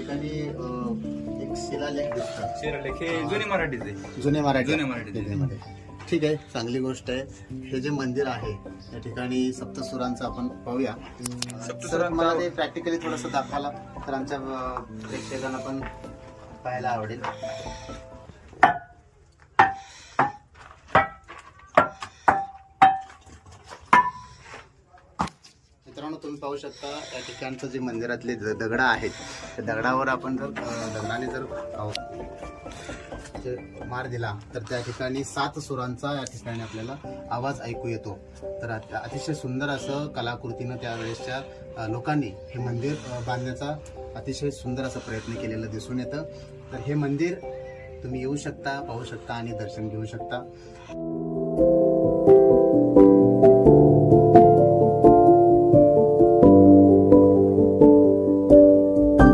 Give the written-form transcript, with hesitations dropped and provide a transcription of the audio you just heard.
ठिकाणी एक शिलालेख दिसतात. शिलालेख हे जुने मराठीचे. जुने मराठी. जुने ठीक आहे, चांगली गोष्ट आहे. हे जे मंदिर आहे या ठिकाणी सप्तसुरांचं आपण पाहूया. सर मला ते प्रॅक्टिकली थोडंसं दाखवायला तर आमच्या प्रेक्षकांना पण पाहायला आवडेल. मित्रांनो तुम्ही पाहू शकता या ठिकाणचं जे मंदिरातले दगड आहेत त्या दगडावर आपण जर दगडाने जर मार दिला तर त्या ठिकाणी 7 सुरांचा या ठिकाणी आपल्याला आवाज ऐकू येतो. तर अतिशय सुंदर असं कलाकृतीनं त्यावेळेसच्या लोकांनी हे मंदिर बांधण्याचा अतिशय सुंदर असा प्रयत्न केलेला दिसून येतं. तर हे मंदिर तुम्ही येऊ शकता, पाहू शकता आणि दर्शन घेऊ शकता.